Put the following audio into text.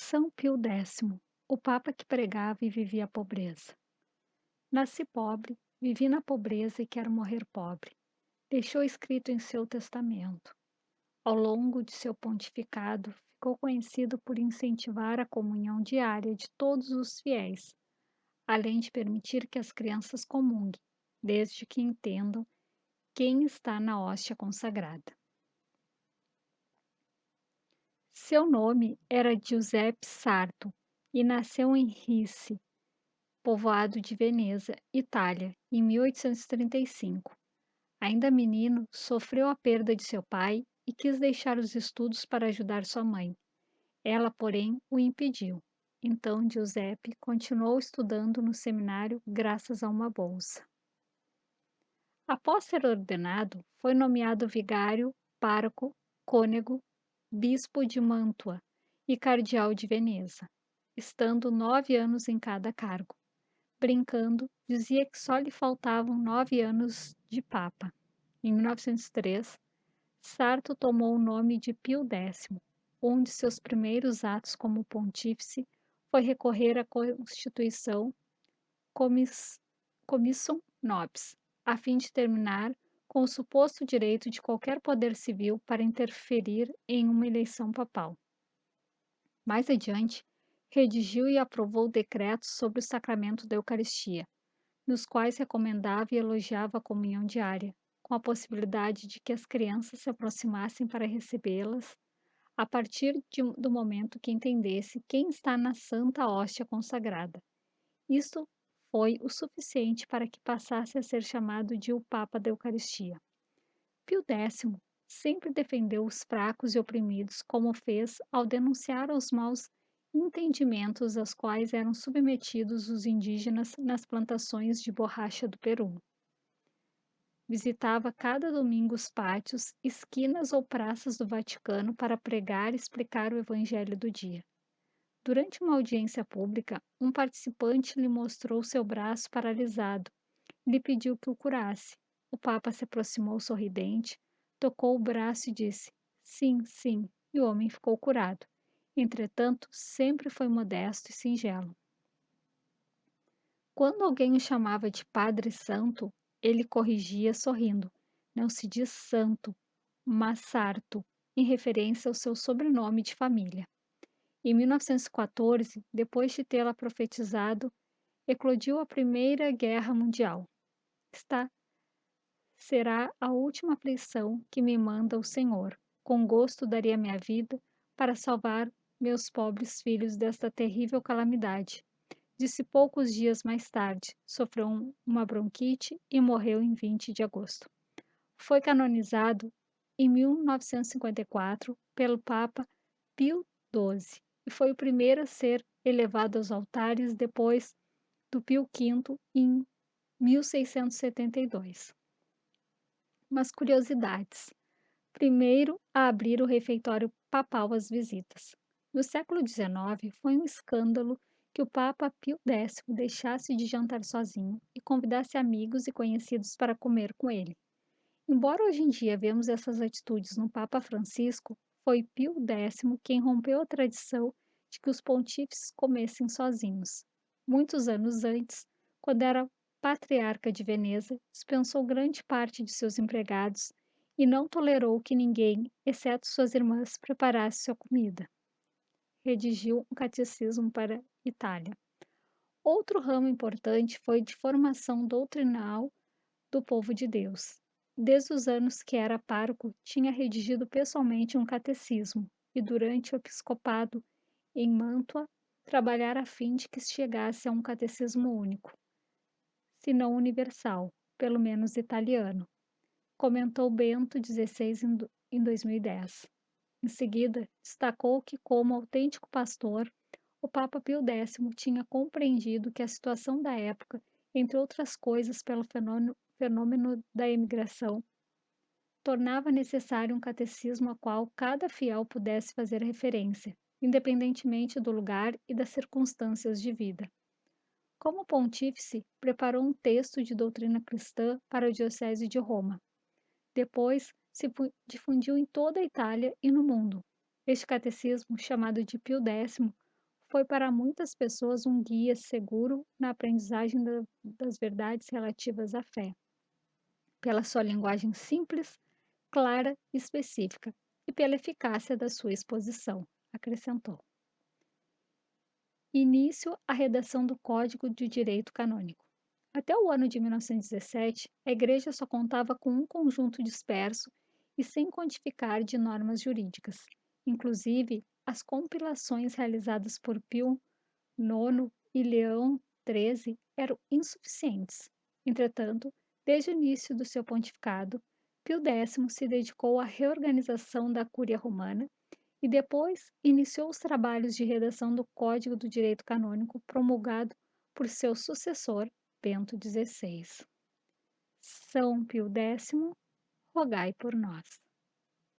São Pio X, o Papa que pregava e vivia a pobreza. Nasci pobre, vivi na pobreza e quero morrer pobre. Deixou escrito em seu testamento. Ao longo de seu pontificado, ficou conhecido por incentivar a comunhão diária de todos os fiéis, além de permitir que as crianças comunguem, desde que entendam quem está na hóstia consagrada. Seu nome era Giuseppe Sarto e nasceu em Rice, povoado de Veneza, Itália, em 1835. Ainda menino, sofreu a perda de seu pai e quis deixar os estudos para ajudar sua mãe. Ela, porém, o impediu. Então, Giuseppe continuou estudando no seminário graças a uma bolsa. Após ser ordenado, foi nomeado vigário, pároco, cônego, bispo de Mantua e cardeal de Veneza, estando 9 anos em cada cargo. Brincando, dizia que só lhe faltavam 9 anos de Papa. Em 1903, Sarto tomou o nome de Pio X. Um de seus primeiros atos como pontífice foi recorrer à Constituição Comissum Nobis, a fim de terminar com o suposto direito de qualquer poder civil para interferir em uma eleição papal. Mais adiante, redigiu e aprovou decretos sobre o sacramento da Eucaristia, nos quais recomendava e elogiava a comunhão diária, com a possibilidade de que as crianças se aproximassem para recebê-las a partir do momento que entendesse quem está na Santa Hóstia consagrada. Isto foi o suficiente para que passasse a ser chamado de o Papa da Eucaristia. Pio X sempre defendeu os fracos e oprimidos, como fez ao denunciar os maus entendimentos aos quais eram submetidos os indígenas nas plantações de borracha do Peru. Visitava cada domingo os pátios, esquinas ou praças do Vaticano para pregar e explicar o evangelho do dia. Durante uma audiência pública, um participante lhe mostrou seu braço paralisado e lhe pediu que o curasse. O Papa se aproximou sorridente, tocou o braço e disse: "Sim, sim", e o homem ficou curado. Entretanto, sempre foi modesto e singelo. Quando alguém o chamava de Padre Santo, ele corrigia sorrindo: "Não se diz santo, mas sarto", em referência ao seu sobrenome de família. Em 1914, depois de tê-la profetizado, eclodiu a Primeira Guerra Mundial. Esta será a última aflição que me manda o Senhor. Com gosto daria minha vida para salvar meus pobres filhos desta terrível calamidade. Disse poucos dias mais tarde, sofreu uma bronquite e morreu em 20 de agosto. Foi canonizado em 1954 pelo Papa Pio XII e foi o primeiro a ser elevado aos altares depois do Pio V em 1672. Umas curiosidades. Primeiro a abrir o refeitório papal às visitas. No século XIX, foi um escândalo que o Papa Pio X deixasse de jantar sozinho e convidasse amigos e conhecidos para comer com ele. Embora hoje em dia vemos essas atitudes no Papa Francisco, foi Pio X quem rompeu a tradição de que os pontífices comessem sozinhos. Muitos anos antes, quando era patriarca de Veneza, dispensou grande parte de seus empregados e não tolerou que ninguém, exceto suas irmãs, preparasse sua comida. Redigiu um catecismo para a Itália. Outro ramo importante foi de formação doutrinal do povo de Deus. Desde os anos que era pároco, tinha redigido pessoalmente um catecismo e, durante o episcopado em Mantua, trabalhara a fim de que chegasse a um catecismo único, se não universal, pelo menos italiano, comentou Bento XVI em 2010. Em seguida, destacou que, como autêntico pastor, o Papa Pio X tinha compreendido que a situação da época, entre outras coisas pelo fenômeno da imigração, tornava necessário um catecismo a qual cada fiel pudesse fazer referência, independentemente do lugar e das circunstâncias de vida. Como pontífice, preparou um texto de doutrina cristã para a Diocese de Roma. Depois, se difundiu em toda a Itália e no mundo. Este catecismo, chamado de Pio X, foi para muitas pessoas um guia seguro na aprendizagem das verdades relativas à fé, pela sua linguagem simples, clara e específica, e pela eficácia da sua exposição, acrescentou. Início à redação do Código de Direito Canônico. Até o ano de 1917, a Igreja só contava com um conjunto disperso e sem codificar de normas jurídicas. Inclusive, as compilações realizadas por Pio IX e Leão XIII eram insuficientes. Entretanto, desde o início do seu pontificado, Pio X se dedicou à reorganização da Cúria Romana e depois iniciou os trabalhos de redação do Código do Direito Canônico promulgado por seu sucessor, Bento XVI. São Pio X, rogai por nós.